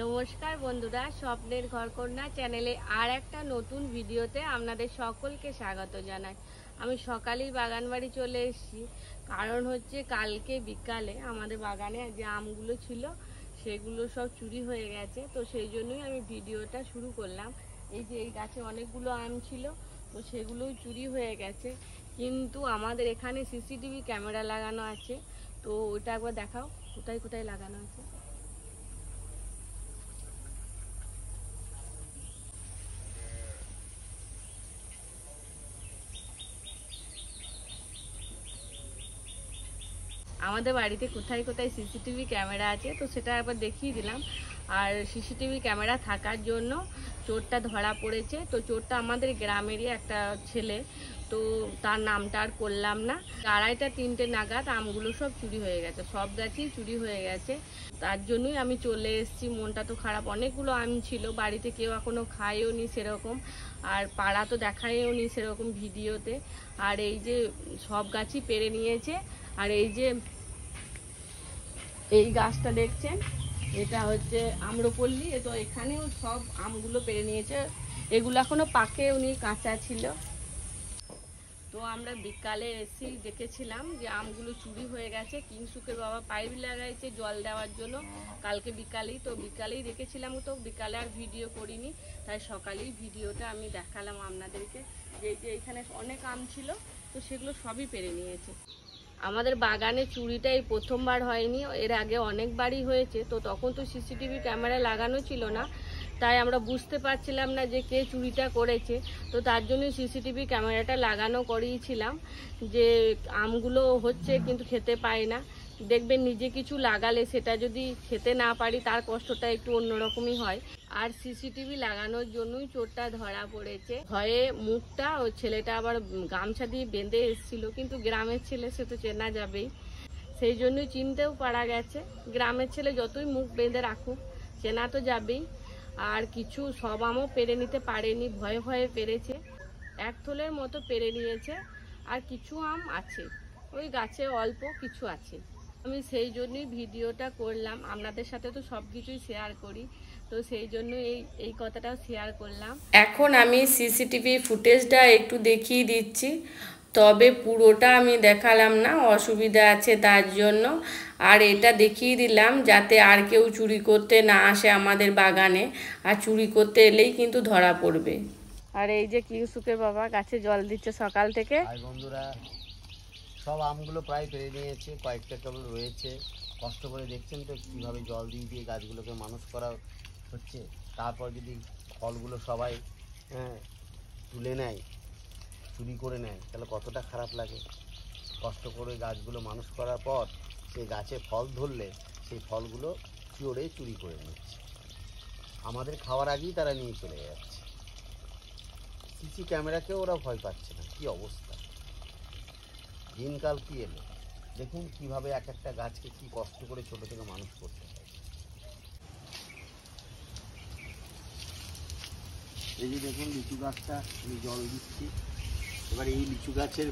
নমস্কার বন্ধুরা, স্বপ্নের ঘরকন্যা চ্যানেলে আর একটা নতুন ভিডিওতে আপনাদের সকলকে স্বাগত জানাই। আমি সকালেই বাগান বাড়ি চলে এসেছি, কারণ হচ্ছে কালকে বিকালে আমাদের বাগানে যে আমগুলো ছিল সেগুলো সব চুরি হয়ে গেছে। তো সেই জন্যই আমি ভিডিওটা শুরু করলাম। এই যে এই গাছে অনেকগুলো আম ছিল, তো সেগুলোও চুরি হয়ে গেছে। কিন্তু আমাদের এখানে সিসিটিভি ক্যামেরা লাগানো আছে, তো ওটা একবার দেখাও কোথায় কোথায় লাগানো আছে। আমাদের বাড়িতে কোথায় কোথায় সিসিটিভি ক্যামেরা আছে তো সেটা একবার দেখিয়ে দিলাম। আর সিসিটিভি ক্যামেরা থাকার জন্য চোরটা ধরা পড়েছে। তো চোরটা আমাদের গ্রামেরই একটা ছেলে, তো তার নামটা আর করলাম না। 2:30-3টে নাগাদ আমগুলো সব চুরি হয়ে গেছে, সব গাছই চুরি হয়ে গেছে। তার জন্যই আমি চলে এসেছি। মনটা তো খারাপ, অনেকগুলো আম ছিল, বাড়িতে কেউ এখনও খায়ও নি সেরকম, আর পাড়া তো দেখায়ও নি সেরকম ভিডিওতে। আর এই যে সব গাছই পেরে নিয়েছে। আর এই যে এই গাছটা দেখছেন, এটা হচ্ছে আম্রপল্লী। তো এখানেও সব আমগুলো পেরে নিয়েছে, এগুলো এখনো পাকেও নি, কাঁচা ছিল। তো আমরা বিকালে এসে দেখেছিলাম যে আমগুলো চুরি হয়ে গেছে। কিংসুকের বাবা পাইপ লাগাইছে জল দেওয়ার জন্য কালকে বিকালেই। তো বিকালেই দেখেছিলাম, তো বিকালে আর ভিডিও করিনি, তাই সকালেই ভিডিওটা আমি দেখালাম আপনাদেরকে। যে এখানে অনেক আম ছিল, তো সেগুলো সবই পেরে নিয়েছে। আমাদের বাগানে চুরিটা এই প্রথমবার হয়নি, এর আগে অনেকবারই হয়েছে। তো তখন তো সিসিটিভি ক্যামেরা লাগানো ছিল না, তাই আমরা বুঝতে পারছিলাম না যে কে চুরিটা করেছে। তো তার জন্য সিসিটিভি ক্যামেরাটা লাগানো করিয়েছিলাম, যে আমগুলো হচ্ছে কিন্তু খেতে পায় না। দেখবেন নিজে কিছু লাগালে সেটা যদি খেতে না পারি তার কষ্টটা একটু অন্যরকমই হয়। আর সিসিটিভি লাগানোর জন্যই চোরটা ধরা পড়েছে। ভয়ে মুখটা, ওই ছেলেটা আবার গামছা দিয়ে বেঁধে এসেছিল, কিন্তু গ্রামের ছেলে সে তো চেনা যাবেই, সেই জন্যই চিনতেও পারা গেছে। গ্রামের ছেলে যতই মুখ বেঁধে রাখুক চেনা তো যাবেই। আর কিছু সব আমও পেরে নিতে পারেনি, ভয়ে ভয়ে পেরেছে, এক থলের মতো পেরে নিয়েছে। আর কিছু আম আছে, ওই গাছে অল্প কিছু আছে। আমি সেই জন্যই ভিডিওটা করলাম, আপনাদের সাথে তো সব কিছুই শেয়ার করি, তো সেই জন্য এই কথাটাও শেয়ার করলাম। এখন আমি সিসিটিভি ফুটেজটা একটু দেখিয়ে দিচ্ছি, তবে পুরোটা আমি দেখালাম না, অসুবিধা আছে তার জন্য। আর এটা দেখিয়ে দিলাম যাতে আর কেউ চুরি করতে না আসে আমাদের বাগানে, আর চুরি করতে এলেই কিন্তু ধরা পড়বে। আর এই যে কিংসুকের বাবা গাছে জল দিচ্ছে সকাল থেকে। বন্ধুরা, সব আমগুলো প্রায় পেরে নিয়েছে, কয়েকটা কেবল রয়েছে। কষ্ট করে দেখছেন তো কীভাবে জল দিয়ে দিয়ে গাছগুলোকে মানুষ করা হচ্ছে। তারপর যদি ফলগুলো সবাই তুলে নেয়, চুরি করে নেয়, তাহলে কতটা খারাপ লাগে। কষ্ট করে গাছগুলো মানুষ করার পর সেই গাছে ফল ধরলে সেই ফলগুলো চোরে চুরি করে নিচ্ছে, আমাদের খাওয়ার আগেই তারা নিয়ে চলে যাচ্ছে। সিসি ক্যামেরাকেও ওরা ভয় পাচ্ছে না। কী অবস্থা, দিনকাল কি এলো। দেখুন কিভাবে এক একটা গাছকে কি কষ্ট করে ছোট থেকে মানুষ করতে হয়। এই যে দেখুন লিচু গাছটা আমি জল দিচ্ছি। এবার এই লিচু গাছের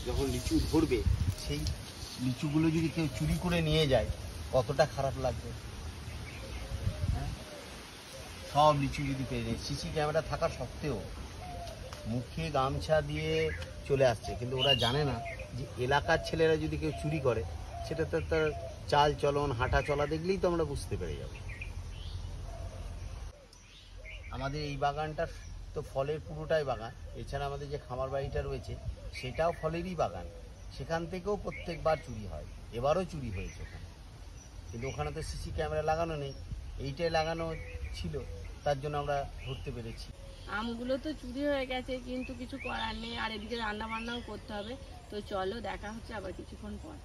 যখন লিচু ধরবে, সেই লিচুগুলো যদি কেউ চুরি করে নিয়ে যায় কতটা খারাপ লাগবে। হ্যাঁ, সব লিচু যদি পেয়ে যায়, সিসি ক্যামেরা থাকা সত্ত্বেও মুখে গামছা দিয়ে চলে আসছে। কিন্তু ওরা জানে না যে এলাকার ছেলেরা যদি কেউ চুরি করে, সেটা তো তার চাল চলন হাঁটা চলা দেখলেই তো আমরা বুঝতে পেরে যাব। আমাদের এই বাগানটা তো ফলের পুরোটাই বাগান, এছাড়া আমাদের যে খামার বাড়িটা রয়েছে সেটাও ফলেরই বাগান। সেখান থেকেও প্রত্যেকবার চুরি হয়, এবারও চুরি হয়েছে ওখানে। কিন্তু ওখানে তো সিসি ক্যামেরা লাগানো নেই, এইটাই লাগানো ছিল, তার জন্য আমরা ধরতে পেরেছি। আমগুলো তো চুরি হয়ে গেছে, কিন্তু কিছু করার নেই। আর এদিকে রান্না বান্নাও করতে হবে, তো চলো দেখা হচ্ছে আবার কিছুক্ষণ পর।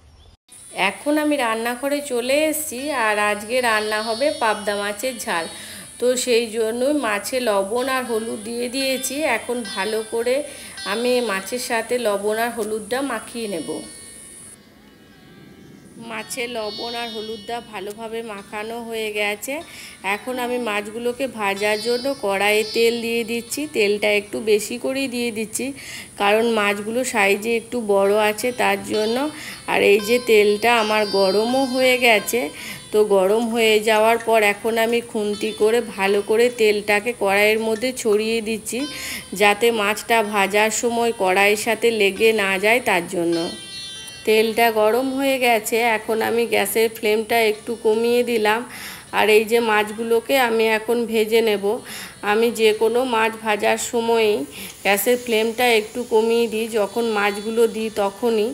এখন আমি রান্নাঘরে চলে এসেছি, আর আজকে রান্না হবে পাবদা মাছের ঝাল। তো সেই জন্যই মাছে লবণ আর হলুদ দিয়ে দিয়েছি। এখন ভালো করে আমি মাছের সাথে লবণ আর হলুদটা মাখিয়ে নেব। মাছে লবণ আর হলুদটা ভালোভাবে মাখানো হয়ে গেছে। এখন আমি মাছগুলোকে ভাজার জন্য কড়াইয়ে তেল দিয়ে দিচ্ছি। তেলটা একটু বেশি করেই দিয়ে দিচ্ছি, কারণ মাছগুলো সাইজে একটু বড় আছে তার জন্য। আর এই যে তেলটা আমার গরমও হয়ে গেছে, তো তো গরম হয়ে যাওয়ার পর এখন আমি খুন্তি করে ভালো করে তেলটাকে কড়াইয়ের মধ্যে ছড়িয়ে দিচ্ছি, যাতে মাছটা ভাজার সময় কড়াইয়ের সাথে লেগে না যায় তার জন্য। তেলটা গরম হয়ে গেছে, এখন আমি গ্যাসের ফ্লেমটা একটু কমিয়ে দিলাম। আর এই যে মাছগুলোকে আমি এখন ভেজে নেব। আমি যে কোনো মাছ ভাজার সময়ই গ্যাসের ফ্লেমটা একটু কমিয়ে দিই, যখন মাছগুলো দিই তখনই।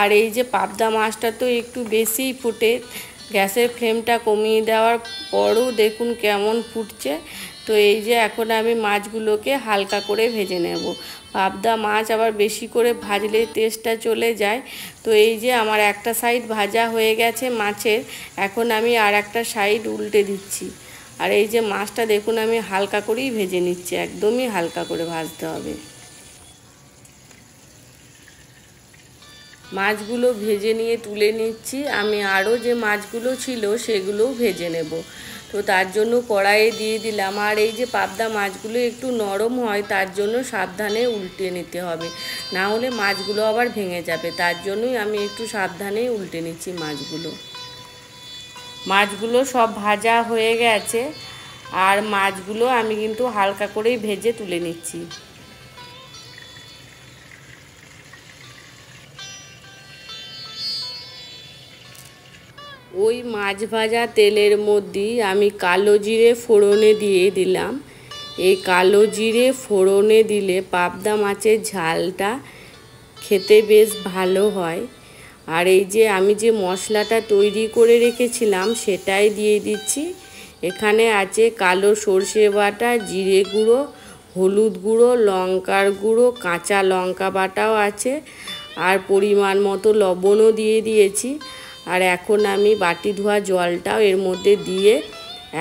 আর এই যে পাবদা মাছটা তো একটু বেশিই ফুটে, গ্যাসের ফ্লেমটা কমিয়ে দেওয়ার পরও দেখুন কেমন ফুটছে। তো এই যে এখন আমি মাছগুলোকে হালকা করে ভেজে নেব। পাবদা মাছ আবার বেশি করে ভাজলে টেস্টটা চলে যায়। তো এই যে আমার একটা সাইড ভাজা হয়ে গেছে মাছের, এখন আমি আর একটা সাইড উল্টে দিচ্ছি। আর এই যে মাছটা দেখুন আমি হালকা করেই ভেজে নিচ্ছি, একদমই হালকা করে ভাজতে হবে। মাছগুলো ভেজে নিয়ে তুলে নিচ্ছি। আমি আরও যে মাছগুলো ছিল সেগুলোও ভেজে নেব। তো তার জন্য কড়াইয়ে দিয়ে দিলাম। আর এই যে পাবদা মাছগুলো একটু নরম হয়, তার জন্য সাবধানে উল্টে নিতে হবে, না হলে মাছগুলো আবার ভেঙে যাবে। তার জন্যই আমি একটু সাবধানে উল্টে নিচ্ছি মাছগুলো। মাছগুলো সব ভাজা হয়ে গেছে, আর মাছগুলো আমি কিন্তু হালকা করেই ভেজে তুলে নিচ্ছি। ওই মাছ ভাজা তেলের মধ্যেই আমি কালো জিরে ফোড়নে দিয়ে দিলাম। এই কালো জিরে ফোড়নে দিলে পাবদা মাছের ঝালটা খেতে বেশ ভালো হয়। আর এই যে আমি যে মশলাটা তৈরি করে রেখেছিলাম সেটাই দিয়ে দিচ্ছি। এখানে আছে কালো সর্ষে বাটা, জিরে গুঁড়ো, হলুদ গুঁড়ো, লঙ্কার গুঁড়ো, কাঁচা লঙ্কা বাটাও আছে, আর পরিমাণ মতো লবণও দিয়ে দিয়েছি। আর এখন আমি বাটি ধোয়া জলটাও এর মধ্যে দিয়ে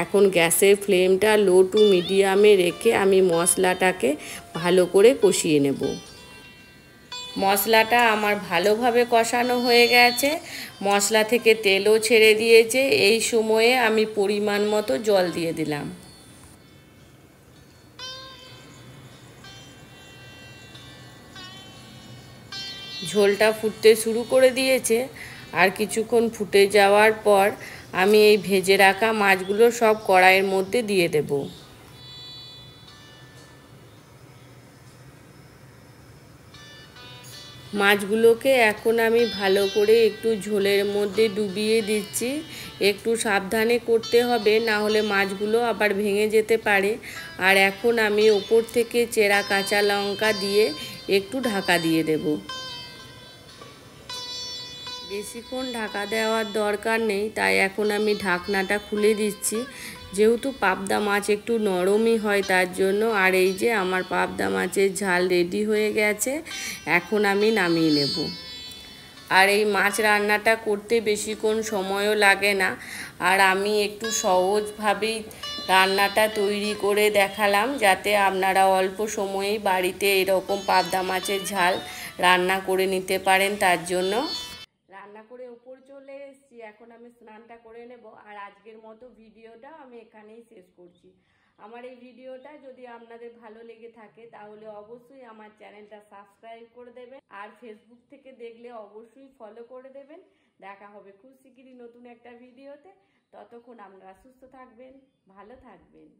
এখন গ্যাসের ফ্লেমটা লো টু মিডিয়ামে রেখে আমি মশলাটাকে ভালো করে কষিয়ে নেব। মশলাটা আমার ভালোভাবে কষানো হয়ে গেছে, মশলা থেকে তেলও ছেড়ে দিয়েছে। এই সময়ে আমি পরিমাণ মতো জল দিয়ে দিলাম। ঝোলটা ফুটতে শুরু করে দিয়েছে। আর কিছুক্ষণ ফুটে যাওয়ার পর আমি এই ভেজে রাখা মাছগুলো সব কড়াইয়ের মধ্যে দিয়ে দেব। মাছগুলোকে এখন আমি ভালো করে একটু ঝোলের মধ্যে ডুবিয়ে দিচ্ছি। একটু সাবধানে করতে হবে, না হলে মাছগুলো আবার ভেঙে যেতে পারে। আর এখন আমি ওপর থেকে চেরা কাঁচা লঙ্কা দিয়ে একটু ঢাকা দিয়ে দেব। বেশিক্ষণ ঢাকা দেওয়ার দরকার নেই, তাই এখন আমি ঢাকনাটা খুলে দিচ্ছি, যেহেতু পাবদা মাছ একটু নরমই হয় তার জন্য। আর এই যে আমার পাবদা মাছের ঝাল রেডি হয়ে গেছে, এখন আমি নামিয়ে নেব। আর এই মাছ রান্নাটা করতে বেশিক্ষণ সময়ও লাগে না, আর আমি একটু সহজভাবেই রান্নাটা তৈরি করে দেখালাম, যাতে আপনারা অল্প সময়েই বাড়িতে এরকম পাবদা মাছের ঝাল রান্না করে নিতে পারেন। তার জন্য রান্না করে উপর চলে এসেছি, এখন আমি স্নানটা করে নেব। আর আজকের মতো ভিডিওটা আমি এখানেই শেষ করছি। আমার এই ভিডিওটা যদি আপনাদের ভালো লেগে থাকে তাহলে অবশ্যই আমার চ্যানেলটা সাবস্ক্রাইব করে দেবেন, আর ফেসবুক থেকে দেখলে অবশ্যই ফলো করে দেবেন। দেখা হবে খুব শিগগিরই নতুন একটা ভিডিওতে। ততক্ষণ আপনারা সুস্থ থাকবেন, ভালো থাকবেন।